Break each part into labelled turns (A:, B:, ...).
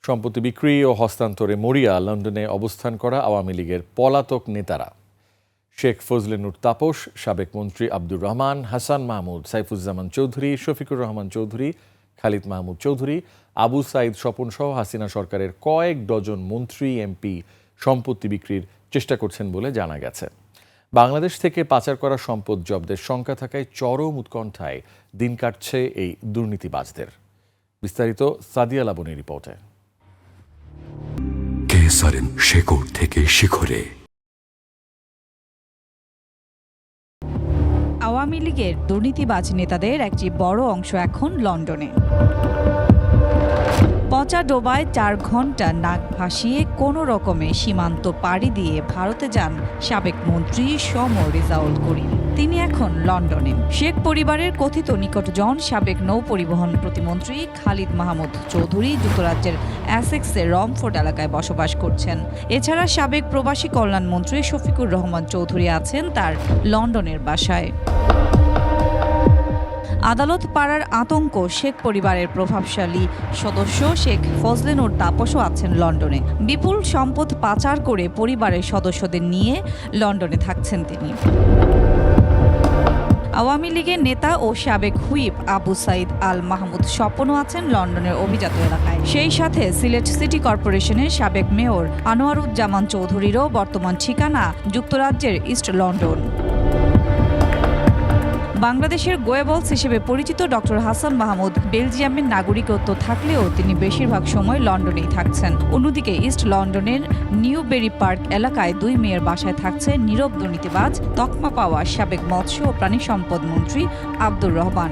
A: সম্পত্তি বিক্রি ও হস্তান্তরে মরিয়া লন্ডনে অবস্থান করা আওয়ামী লীগের পলাতক নেতারা শেখ ফজলে নূর তাপস, সাবেক মন্ত্রী আব্দুর রহমান, হাসান মাহমুদ, সাইফুজ্জামান চৌধুরী, শফিকুর রহমান চৌধুরী, খালিদ মাহমুদ চৌধুরী, আবু সাইদ স্বপন সহ হাসিনা সরকারের কয়েক ডজন মন্ত্রী এমপি সম্পত্তি বিক্রির চেষ্টা করছেন বলে জানা গেছে। বাংলাদেশ থেকে পাচার করা সম্পদ জব্দের শঙ্কা থাকায় চরম উৎকণ্ঠায় দিন কাটছে এই দুর্নীতিবাজদের। বিস্তারিত সাদিয়া লাবনীর রিপোর্টে।
B: শেকড় থেকে শিখরে।
C: আওয়ামী লীগের দুর্নীতিবাজ নেতাদের একটি বড় অংশ এখন লন্ডনে। পচা ডোবায় 4 ঘন্টা নাক ভাসিয়ে কোনো রকমে সীমান্ত পাড়ি দিয়ে ভারতে যান সাবেক মন্ত্রী রেজাউল করিম। তিনি এখন লন্ডনে। শেখ পরিবারের কথিত নিকটজন সাবেক নৌ পরিবহন প্রতিমন্ত্রী খালিদ মাহমুদ চৌধুরী যুক্তরাজ্যের অ্যাসেক্সের রমফোর্ড এলাকায় বসবাস করছেন। এছাড়া সাবেক প্রবাসী কল্যাণ মন্ত্রী শফিকুর রহমান চৌধুরী আছেন তার লন্ডনের বাসায়। আদালত পাড়ার আতঙ্ক শেখ পরিবারের প্রভাবশালী সদস্য শেখ ফজলে নূর তাপসও আছেন লন্ডনে। বিপুল সম্পদ পাচার করে পরিবারের সদস্যদের নিয়ে লন্ডনে থাকছেন তিনি। আওয়ামী লীগের নেতা ও সাবেক হুইপ আবু সাইদ আল মাহমুদ স্বপনও আছেন লন্ডনের অভিজাত এলাকায়। সেই সাথে সিলেট সিটি কর্পোরেশনের সাবেক মেয়র আনোয়ারুজ্জামান চৌধুরীরও বর্তমান ঠিকানা যুক্তরাজ্যের ইস্ট লন্ডন। বাংলাদেশের গোয়েবলস হিসেবে পরিচিত ডক্টর হাসান মাহমুদ বেলজিয়ামের নাগরিকত্ব থাকলেও তিনি বেশিরভাগ সময় লন্ডনেই থাকছেন। অন্যদিকে ইস্ট লন্ডনের নিউবেরি পার্ক এলাকায় 2 মেয়ের বাসায় থাকছে নীরব দুর্নীতিবাজ তকমা পাওয়া সাবেক মৎস্য ও প্রাণী সম্পদ মন্ত্রী আব্দুর রহমান।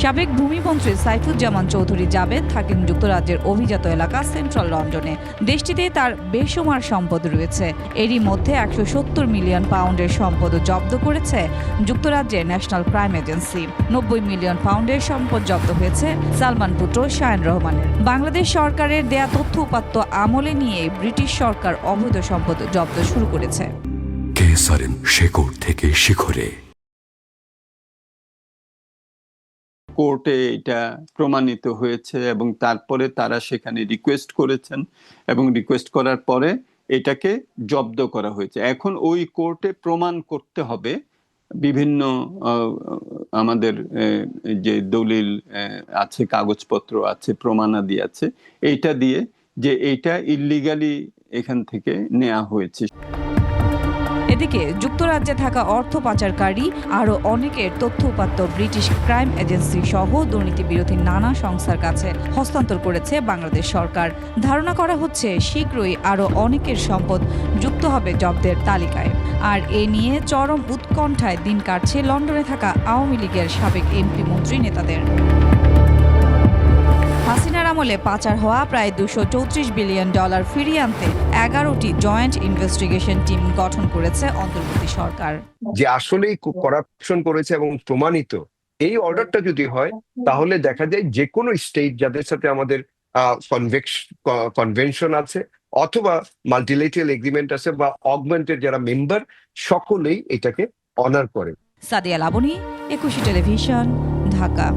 C: সাবেক ভূমিমন্ত্রী সাইফুজ্জামান চৌধুরী জাবেদ থাকেন যুক্তরাজ্যের অভিজাত এলাকা সেন্ট্রাল লন্ডনে। দেশটিতে তার বেসুমার সম্পদ রয়েছে। এরই মধ্যে 170 মিলিয়ন পাউন্ডের সম্পদ জব্দ করেছে যুক্তরাজ্যের ন্যাশনাল ক্রাইম এজেন্সি। 90 মিলিয়ন পাউন্ডের সম্পদ জব্দ হয়েছে সালমান পুত্র শায়ন রহমানের। বাংলাদেশ সরকারের দেয়া তথ্য উপাত্ত আমলে নিয়ে ব্রিটিশ সরকার অবৈধ সম্পদ জব্দ শুরু করেছে।
B: শেকড় থেকে শিখরে।
D: কোর্টে এটা প্রমাণিত হয়েছে এবং তারপরে তারা সেখানে রিকোয়েস্ট করেছেন এবং রিকোয়েস্ট করার পরে এটাকে জব্দ করা হয়েছে। এখন ওই কোর্টে প্রমাণ করতে হবে বিভিন্ন আমাদের যে দলিল আছে, কাগজপত্র আছে, প্রমাণাদি আছে, এইটা দিয়ে যে এইটা ইল্লিগালি এখান থেকে নেওয়া হয়েছে।
C: এদিকে যুক্তরাজ্যে থাকা অর্থ পাচারকারী আরও অনেকের তথ্য উপাত্ত ব্রিটিশ ক্রাইম এজেন্সি সহ দুর্নীতি বিরোধী নানা সংস্থার কাছে হস্তান্তর করেছে বাংলাদেশ সরকার। ধারণা করা হচ্ছে শীঘ্রই আরও অনেকের সম্পদ যুক্ত হবে জব্দের তালিকায়। আর এ নিয়ে চরম উৎকণ্ঠায় দিন কাটছে লন্ডনে থাকা আওয়ামী লীগের সাবেক এমপি মন্ত্রী নেতাদের। হাসিনার আমলে পাচার হওয়া প্রায় $234 বিলিয়ন ফিরিয়ে আনতে 11টি জয়েন্ট ইনভেস্টিগেশন টিম গঠন করেছে অন্তর্বর্তী সরকার।
E: যে আসলেই করাপশন করেছে এবং প্রমাণিত, এই অর্ডারটা যদি হয় তাহলে দেখা যায় যে কোনো স্টেট যাদের সাথে আমাদের কনভেনশন আছে অথবা মাল্টিলেটারাল এগ্রিমেন্ট আছে বা অগমেন্টের যারা মেম্বার, সকলেই এটাকে অনার করে।
C: সাদিয়া লাবনী, একুশে টেলিভিশন, ঢাকা।